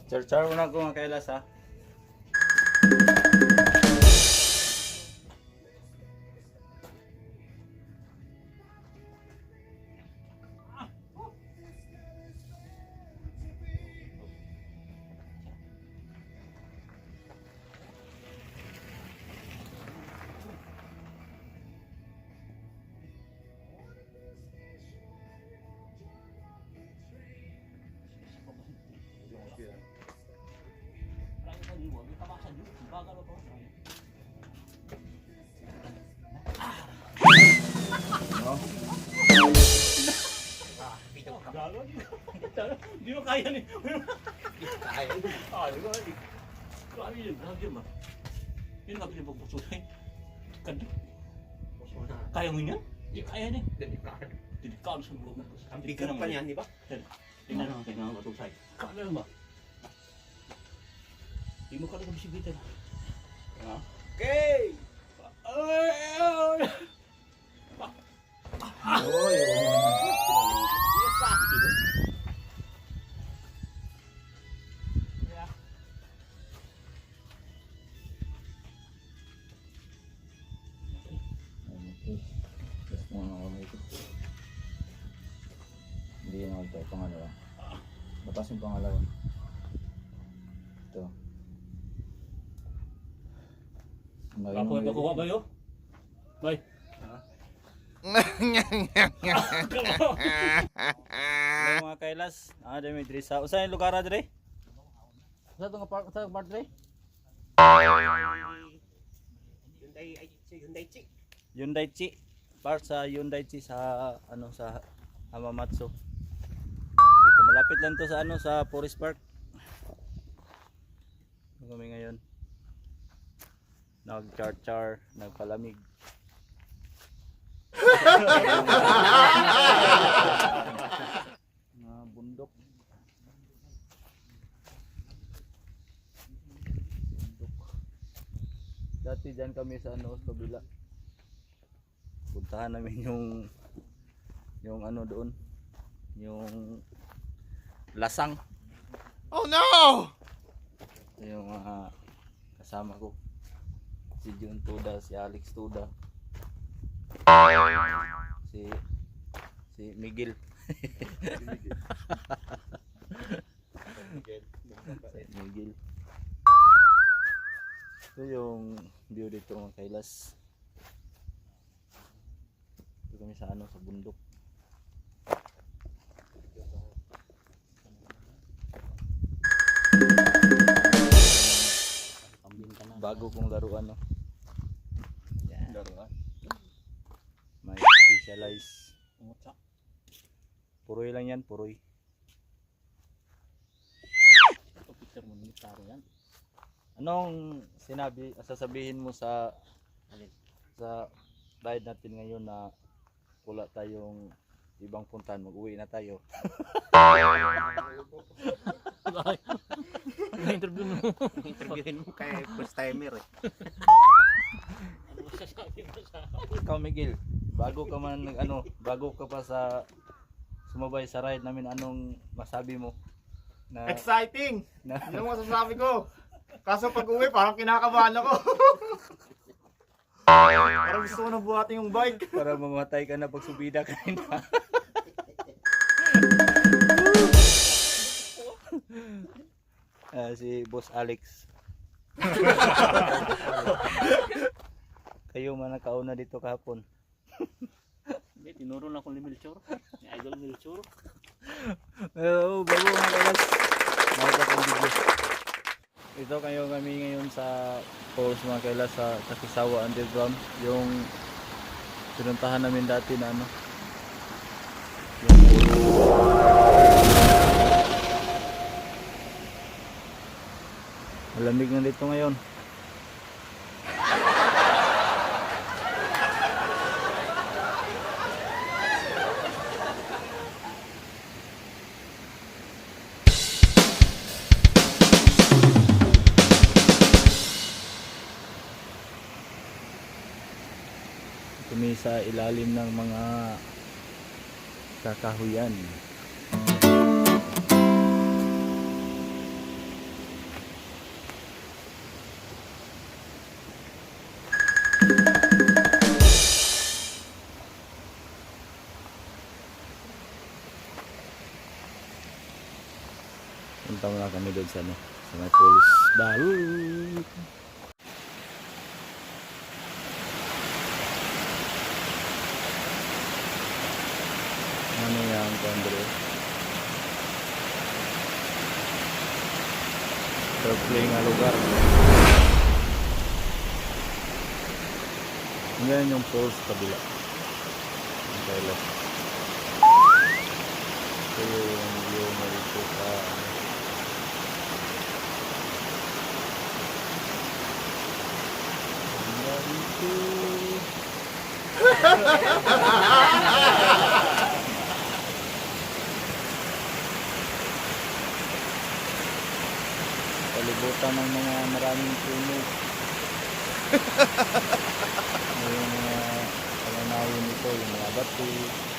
Char-char muna ko mga kailas ha. Hindi mo kaya ni. Kaya. Ah, di ba? Grabe yun, grabe yun ba? Yun nga pinagbukso tayo. Kanda. Kaya mo yan? Hindi kaya niya. Delikado sa buong. Ang bigat pa niyan, di ba? Tingnan naman, tingnan naman itong side. Kaya ba? Hindi mo kaya bisibitan. Okay! Hindi na ito, pangalawa. Batas yung pangalawa. Ito. Ako ito kuha ba yun? Bay. Hello mga kailas. Dami diri sa usa yung lugar diri? Sa tong part diri? Hyundai Chi. Part sa Hyundai Chi sa ano sa Hamamatsu. Dito malapit lang to sa ano sa Forest Park. Kami ngayon. Nag-char-char, nagpalamig. Mga bundok. Dati dyan kami sa ano, kabila. Puntahan namin yung ano doon, yung lasang. Oh no! Yung kasama ko, si Jun Tuda, si Alex Tuda, si Miguel. Miguel. Ito yung view dito mga kailas. Ito kami sa ano, sa bundok. Bago kong laruan, no? Yan. May specialize. Puroy lang yan, puroy. Picture mo ni Taro yan. Anong sasabihin mo sa ride natin ngayon na wala tayong ibang puntahan, mag-uwi na tayo? Na-interview mo. Interviewin mo kay first timer eh. Ano masasabi mo sa Ikaw Miguel, bago ka pa sa sumabay sa ride namin, anong masabi mo? Na, Exciting! na Yun ang masasabi ko. Kaso pag uwi, parang kinakabahan ako. Parang gusto ko na buhatin yung bike. para mamatay ka na pag subida ka na. Si Boss Alex. Kayo man nakauna dito kahapon. Hindi, tinuro na akong ni Melchor. Ni Idol Melchor. Bago mga kalas. Video. Ito kayo kami ngayon sa falls mga kailas sa Takisawa Underground, yung pinuntahan namin dati na ano, yung malamig na dito ngayon. Kami sa ilalim ng mga kakahuyan. Punta muna kami doon sa, ano, sa may Falls Dahil. Ano yan, Andre? Traveling nga lugar. Ngayon yung falls kabila. Ang Kailas. Ito yung view na dito sa ang dito. Palibutan ng mga maraming puno. Yung mga pananawin nito, yung mga bati.